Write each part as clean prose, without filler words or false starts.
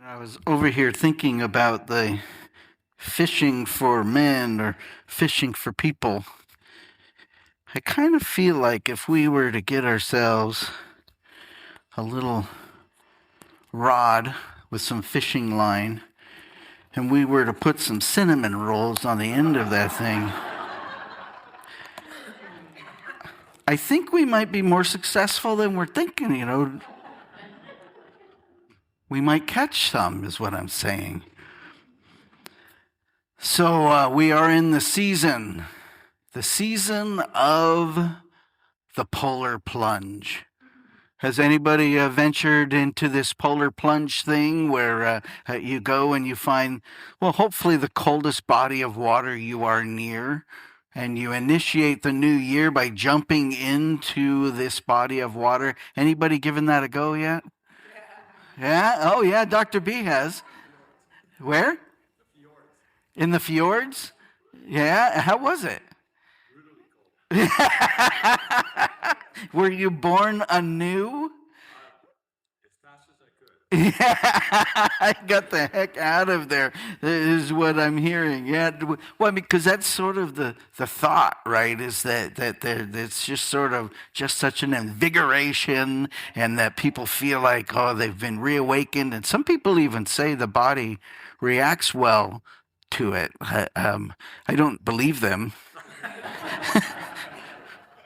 I was over here thinking about the fishing for men or fishing for people. I kind of feel like if we were to get ourselves a little rod with some fishing line and we were to put some cinnamon rolls on the end of that thing, I think we might be more successful than we're thinking. We might catch some, is what I'm saying. So we are in the season of the polar plunge. Has anybody ventured into this polar plunge thing where you go and you find, well, hopefully the coldest body of water you are near, and you initiate the new year by jumping into this body of water? Anybody given that a go yet? Yeah? Oh, yeah, Dr. B has. Where? In the fjords? Yeah, how was it? Were you born anew? Yeah, I got the heck out of there, is what I'm hearing. Yeah, well, because that's sort of the thought, right? Is that it's just sort of just such an invigoration, and that people feel like, oh, they've been reawakened, and some people even say the body reacts well to it. I don't believe them,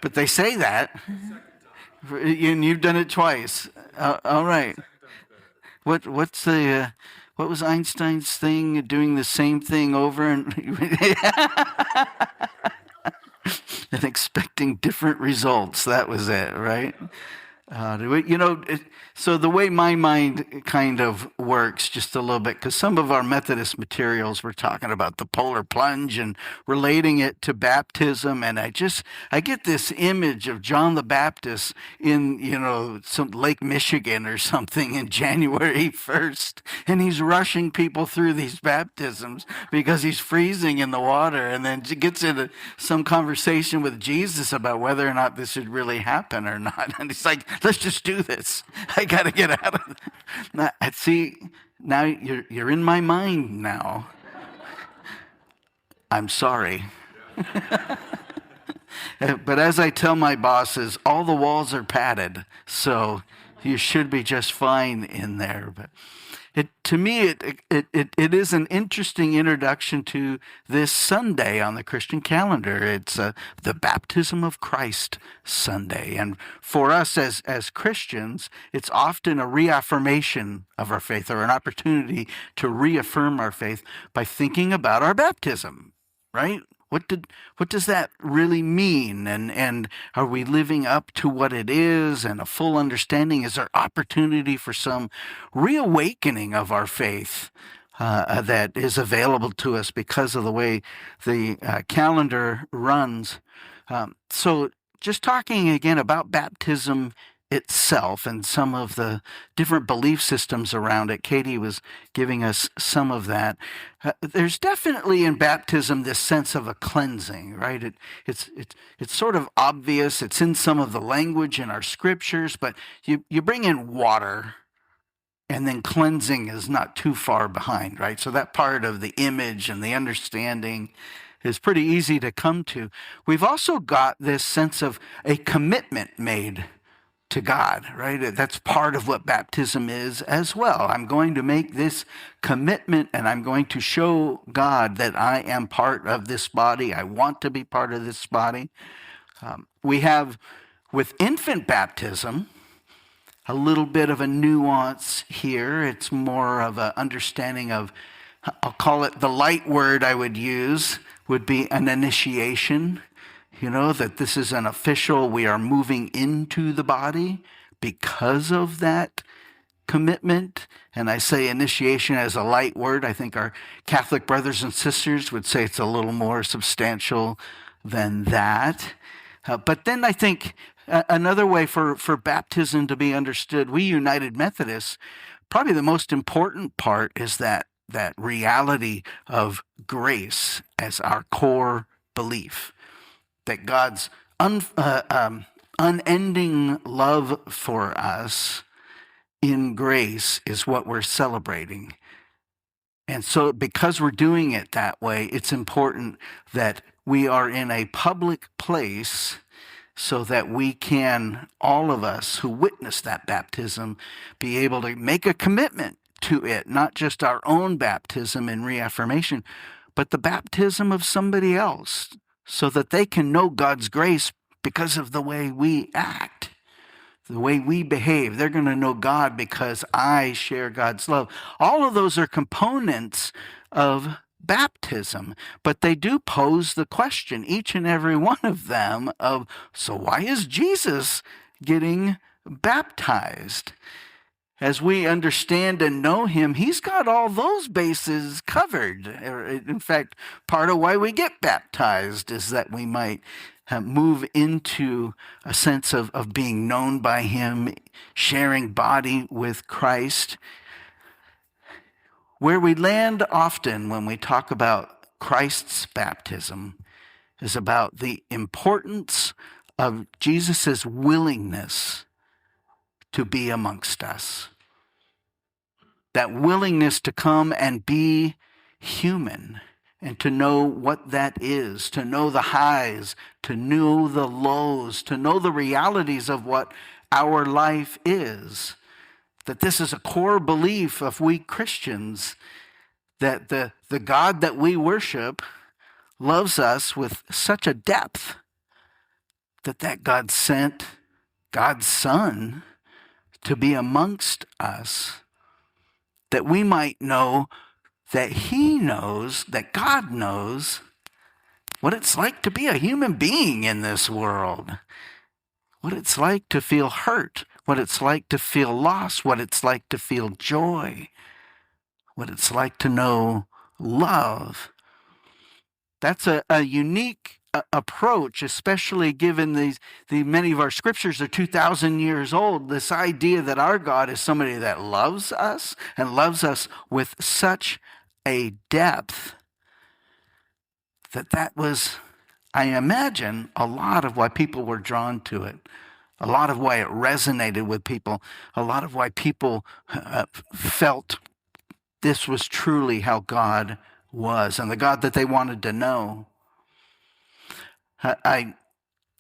but they say that, and you've done it twice. All right. What was Einstein's thing? Doing the same thing over and and expecting different results. That was it, right? So the way my mind kind of works just a little bit, because some of our Methodist materials were talking about the polar plunge and relating it to baptism, and I get this image of John the Baptist in some Lake Michigan or something in January 1st, and he's rushing people through these baptisms because he's freezing in the water, and then gets into some conversation with Jesus about whether or not this should really happen or not, and he's like, let's just do this. I got to get out of it. See, now you're in my mind now. I'm sorry. But as I tell my bosses, all the walls are padded, so you should be just fine in there. But to me, it is an interesting introduction to this Sunday on the Christian calendar. It's the Baptism of Christ Sunday. And for us as Christians, it's often a reaffirmation of our faith, or an opportunity to reaffirm our faith by thinking about our baptism, right? What does that really mean? And are we living up to what it is and a full understanding? Is there opportunity for some reawakening of our faith that is available to us because of the way the calendar runs? So just talking again about baptism itself and some of the different belief systems around it. Katie was giving us some of that. There's definitely in baptism this sense of a cleansing, right? It's sort of obvious. It's in some of the language in our scriptures, but you bring in water, and then cleansing is not too far behind, right? So that part of the image and the understanding is pretty easy to come to. We've also got this sense of a commitment made to God, right? That's part of what baptism is as well. I'm going to make this commitment, and I'm going to show God that I am part of this body. I want to be part of this body. We have, with infant baptism, a little bit of a nuance here. It's more of an understanding of, I'll call it the light word I would use, would be an initiation. That this is an official, we are moving into the body because of that commitment. And I say initiation as a light word. I think our Catholic brothers and sisters would say it's a little more substantial than that. But then I think another way for baptism to be understood, we United Methodists, probably the most important part is that reality of grace as our core belief. That God's unending love for us in grace is what we're celebrating. And so because we're doing it that way, it's important that we are in a public place so that we can, all of us who witness that baptism, be able to make a commitment to it, not just our own baptism and reaffirmation, but the baptism of somebody else, so that they can know God's grace because of the way we act, the way we behave. They're going to know God because I share God's love. All of those are components of baptism, but they do pose the question, each and every one of them, of, so why is Jesus getting baptized? As we understand and know him, he's got all those bases covered. In fact, part of why we get baptized is that we might move into a sense of being known by him, sharing body with Christ. Where we land often when we talk about Christ's baptism is about the importance of Jesus' willingness to be amongst us. That willingness to come and be human and to know what that is, to know the highs, to know the lows, to know the realities of what our life is. That this is a core belief of we Christians, that the God that we worship loves us with such a depth that God sent God's Son to be amongst us, that we might know that he knows, that God knows what it's like to be a human being in this world, what it's like to feel hurt, what it's like to feel lost, what it's like to feel joy, what it's like to know love. That's a unique approach, especially given the many of our scriptures are 2,000 years old. This idea that our God is somebody that loves us and loves us with such a depth that was, I imagine, a lot of why people were drawn to it, a lot of why it resonated with people, a lot of why people felt this was truly how God was and the God that they wanted to know. I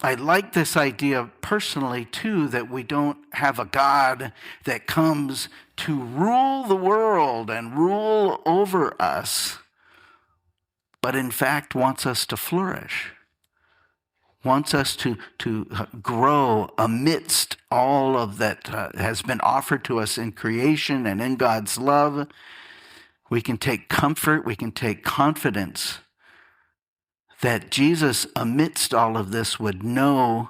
like this idea personally, too, that we don't have a God that comes to rule the world and rule over us, but in fact wants us to flourish, wants us to grow amidst all of that has been offered to us in creation and in God's love. We can take comfort, we can take confidence that Jesus, amidst all of this, would know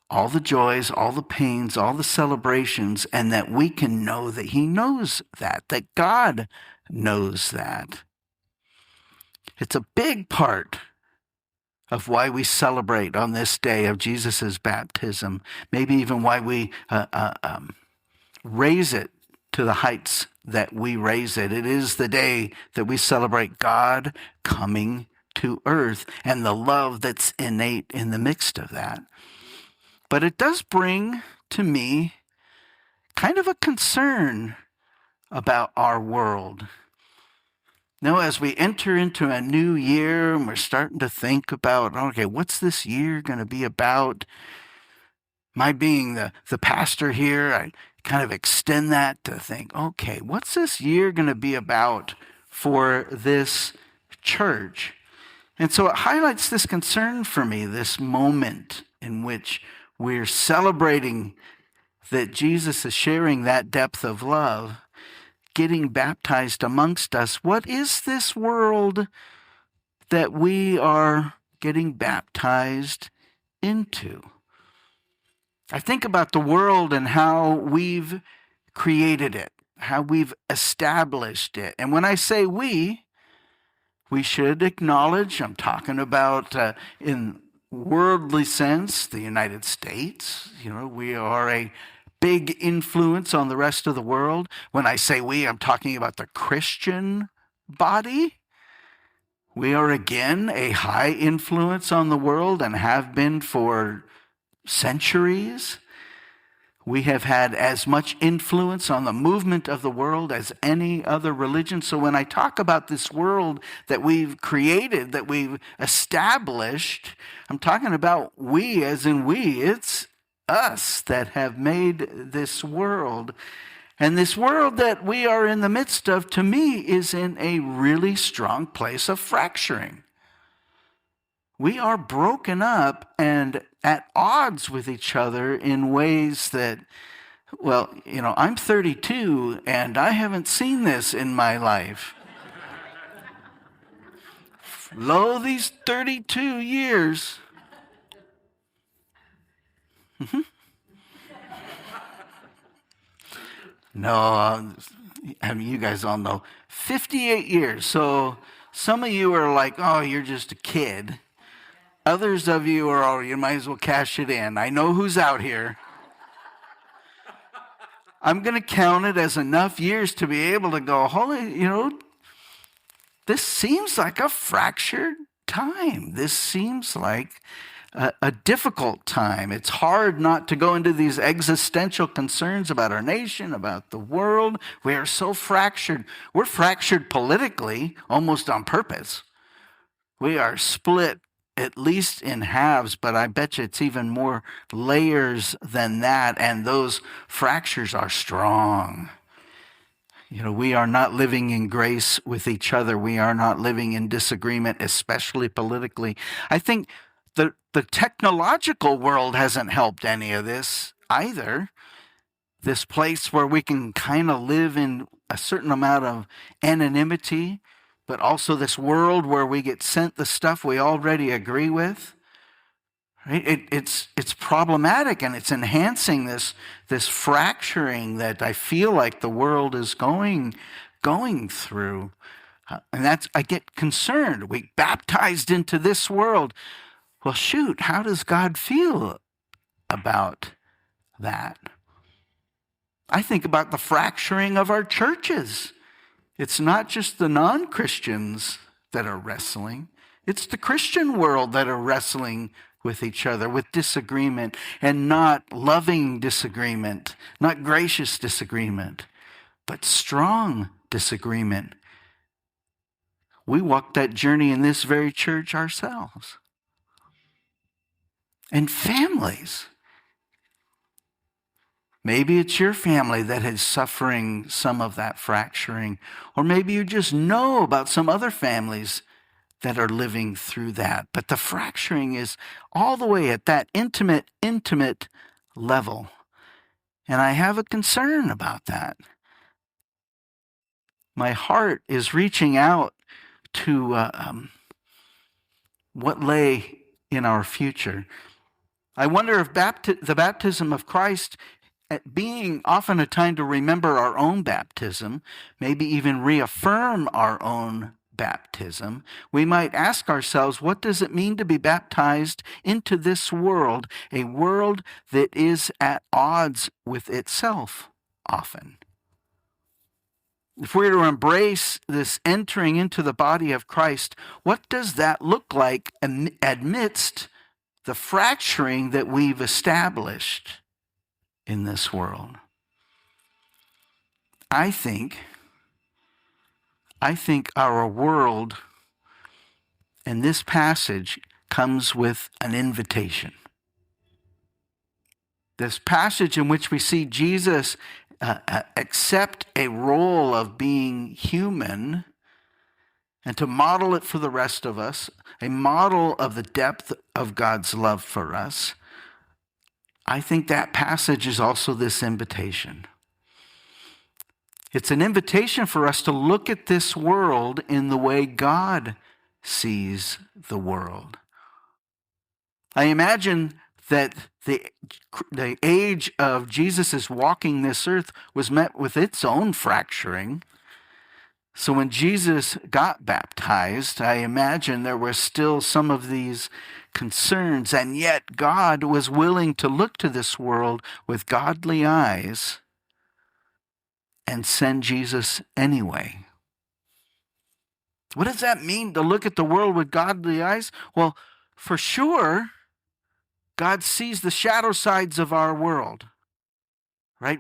all the joys, all the pains, all the celebrations, and that we can know that he knows that God knows that. It's a big part of why we celebrate on this day of Jesus' baptism, maybe even why we raise it to the heights that we raise it. It is the day that we celebrate God coming to earth and the love that's innate in the midst of that. But it does bring to me kind of a concern about our world. Now, as we enter into a new year and we're starting to think about, okay, what's this year going to be about? My being the pastor here, I kind of extend that to think, okay, what's this year going to be about for this church? And so it highlights this concern for me, this moment in which we're celebrating that Jesus is sharing that depth of love, getting baptized amongst us. What is this world that we are getting baptized into? I think about the world and how we've created it, how we've established it. And when I say we should acknowledge, I'm talking about in worldly sense, the United States. We are a big influence on the rest of the world. When I say we, I'm talking about the Christian body. We are again a high influence on the world and have been for centuries. We have had as much influence on the movement of the world as any other religion. So when I talk about this world that we've created, that we've established, I'm talking about we as in we. It's us that have made this world. And this world that we are in the midst of, to me, is in a really strong place of fracturing. We are broken up and at odds with each other in ways that, well, I'm 32 and I haven't seen this in my life. Lo, these 32 years. No, you guys all know, 58 years. So some of you are like, oh, you're just a kid. Others of you are, oh, you might as well cash it in. I know who's out here. I'm going to count it as enough years to be able to go, holy, this seems like a fractured time. This seems like a difficult time. It's hard not to go into these existential concerns about our nation, about the world. We are so fractured. We're fractured politically, almost on purpose. We are split at least in halves, but I bet you it's even more layers than that, and those fractures are strong. We are not living in grace with each other. We are not living in disagreement, especially politically. I think the technological world hasn't helped any of this either. This place where we can kind of live in a certain amount of anonymity, but also this world where we get sent the stuff we already agree with. Right? It's problematic, and it's enhancing this fracturing that I feel like the world is going through. And I get concerned. We baptized into this world. Well, shoot, how does God feel about that? I think about the fracturing of our churches. It's not just the non-Christians that are wrestling. It's the Christian world that are wrestling with each other, with disagreement, and not loving disagreement, not gracious disagreement, but strong disagreement. We walked that journey in this very church ourselves. And families. Maybe it's your family that is suffering some of that fracturing. Or maybe you just know about some other families that are living through that. But the fracturing is all the way at that intimate level. And I have a concern about that. My heart is reaching out to what lay in our future. I wonder if the baptism of Christ, being often a time to remember our own baptism, maybe even reaffirm our own baptism, we might ask ourselves, what does it mean to be baptized into this world, a world that is at odds with itself often? If we're to embrace this entering into the body of Christ, what does that look like amidst the fracturing that we've established in this world? I think our world and this passage comes with an invitation. This passage in which we see Jesus accept a role of being human and to model it for the rest of us, a model of the depth of God's love for us. I think that passage is also this invitation. It's an invitation for us to look at this world in the way God sees the world. I imagine that the age of Jesus' walking this earth was met with its own fracturing. So when Jesus got baptized, I imagine there were still some of these concerns, and yet God was willing to look to this world with godly eyes and send Jesus anyway. What does that mean, to look at the world with godly eyes? Well, for sure, God sees the shadow sides of our world. right?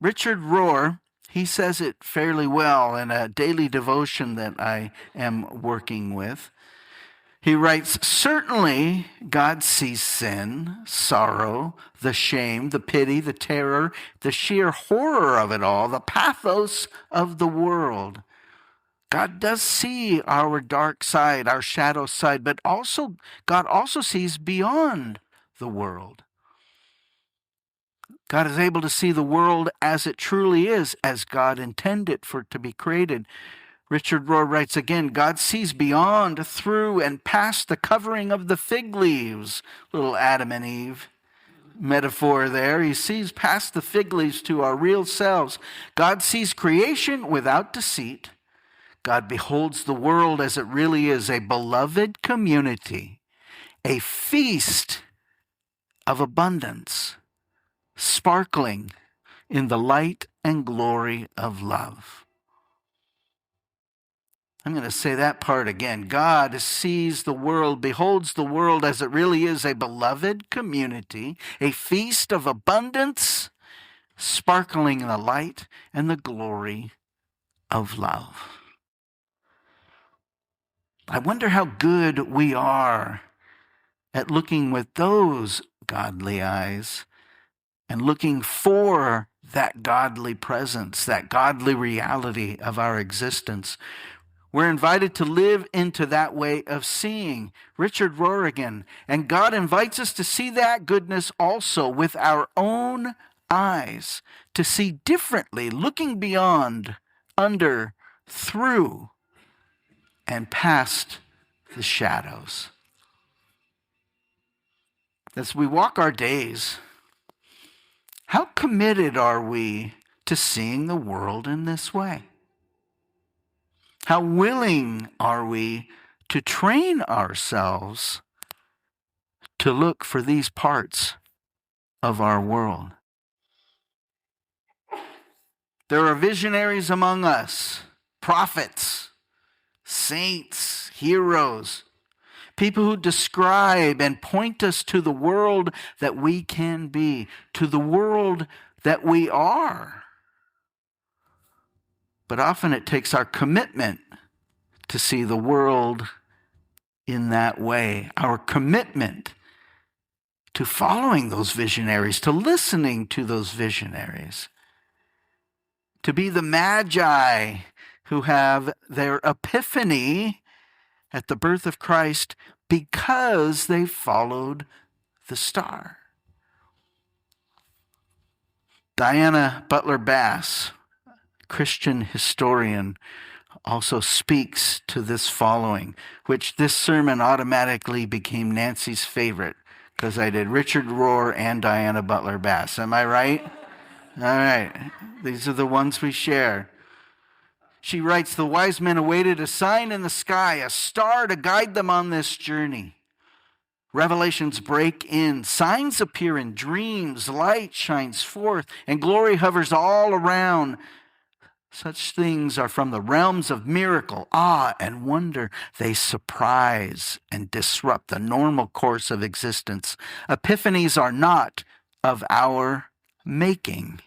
Richard Rohr, he says it fairly well in a daily devotion that I am working with. He writes, certainly God sees sin, sorrow, the shame, the pity, the terror, the sheer horror of it all, the pathos of the world. God does see our dark side, our shadow side, but God also sees beyond the world. God is able to see the world as it truly is, as God intended for it to be created. Richard Rohr writes again, God sees beyond, through, and past the covering of the fig leaves. Little Adam and Eve metaphor there. He sees past the fig leaves to our real selves. God sees creation without deceit. God beholds the world as it really is, a beloved community, a feast of abundance, sparkling in the light and glory of love. I'm going to say that part again. God sees the world, beholds the world as it really is, a beloved community, a feast of abundance, sparkling in the light and the glory of love. I wonder how good we are at looking with those godly eyes and looking for that godly presence, that godly reality of our existence. We're invited to live into that way of seeing. Richard Rohr again. And God invites us to see that goodness also with our own eyes, to see differently, looking beyond, under, through, and past the shadows. As we walk our days, how committed are we to seeing the world in this way? How willing are we to train ourselves to look for these parts of our world? There are visionaries among us, prophets, saints, heroes, people who describe and point us to the world that we can be, to the world that we are. But often it takes our commitment to see the world in that way, our commitment to following those visionaries, to listening to those visionaries, to be the magi who have their epiphany at the birth of Christ because they followed the star. Diana Butler Bass, Christian historian, also speaks to this following, which this sermon automatically became Nancy's favorite because I did Richard Rohr and Diana Butler Bass. Am I right? All right. These are the ones we share. She writes, the wise men awaited a sign in the sky, a star to guide them on this journey. Revelations break in. Signs appear in dreams. Light shines forth, and glory hovers all around. Such things are from the realms of miracle, awe, and wonder. They surprise and disrupt the normal course of existence. Epiphanies are not of our making.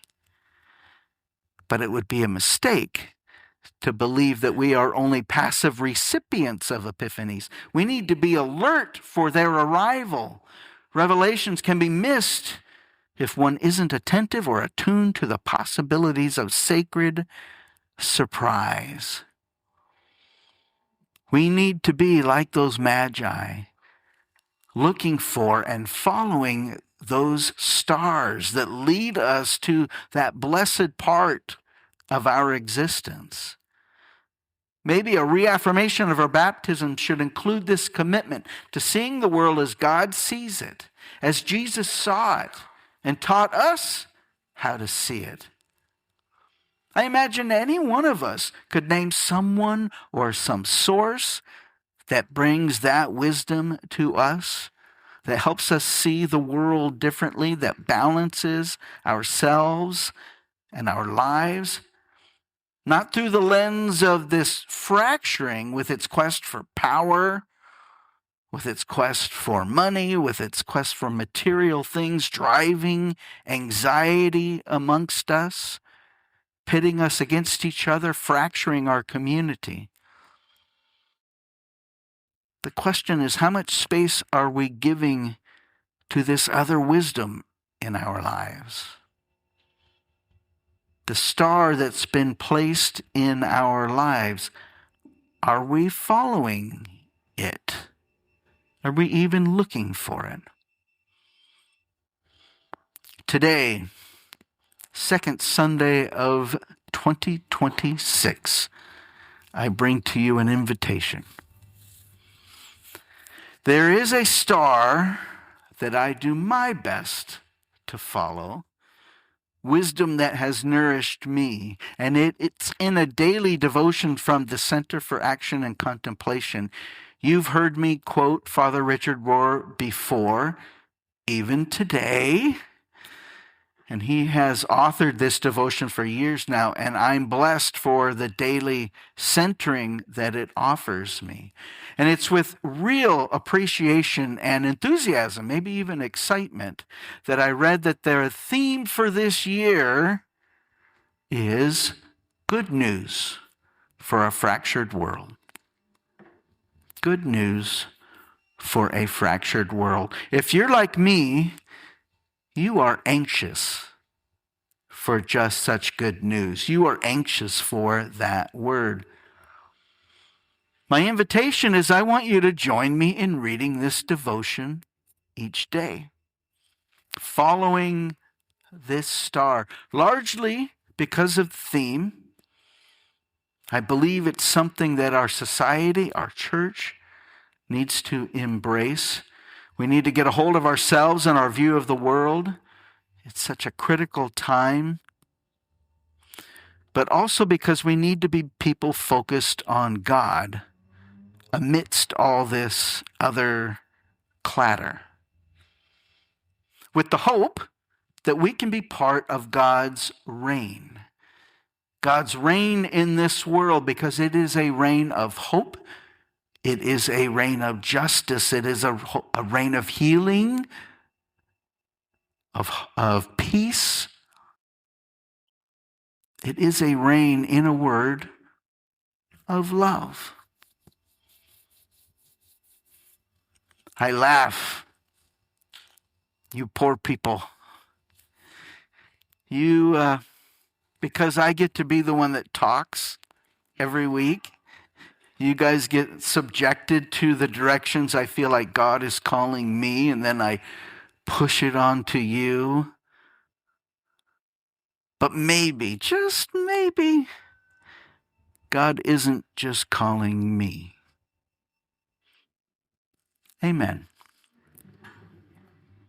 But it would be a mistake to believe that we are only passive recipients of epiphanies. We need to be alert for their arrival. Revelations can be missed if one isn't attentive or attuned to the possibilities of sacred surprise. We need to be like those magi, looking for and following those stars that lead us to that blessed part of our existence. Maybe a reaffirmation of our baptism should include this commitment to seeing the world as God sees it, as Jesus saw it, and taught us how to see it. I imagine any one of us could name someone or some source that brings that wisdom to us, that helps us see the world differently, that balances ourselves and our lives. Not through the lens of this fracturing with its quest for power with its quest for money, with its quest for material things, driving anxiety amongst us, pitting us against each other, fracturing our community. The question is, how much space are we giving to this other wisdom in our lives? The star that's been placed in our lives, are we following it? Are we even looking for it? Today, second Sunday of 2026, I bring to you an invitation. There is a star that I do my best to follow, wisdom that has nourished me, and it's in a daily devotion from the Center for Action and Contemplation. You've heard me quote Father Richard Rohr before, even today. And he has authored this devotion for years now, and I'm blessed for the daily centering that it offers me. And it's with real appreciation and enthusiasm, maybe even excitement, that I read that their theme for this year is good news for a fractured world. Good news for a fractured world. If you're like me, you are anxious for just such good news. You are anxious for that word. My invitation is I want you to join me in reading this devotion each day, following this star, largely because of the theme. I believe it's something that our society, our church, needs to embrace. We need to get a hold of ourselves and our view of the world. It's such a critical time. But also because we need to be people focused on God amidst all this other clatter, with the hope that we can be part of God's reign. God's reign in this world, because it is a reign of hope. It is a reign of justice. It is a reign of healing, of peace. It is a reign, in a word, of love. I laugh. You poor people. Because I get to be the one that talks every week, you guys get subjected to the directions I feel like God is calling me, and then I push it on to you. But maybe, just maybe, God isn't just calling me. Amen.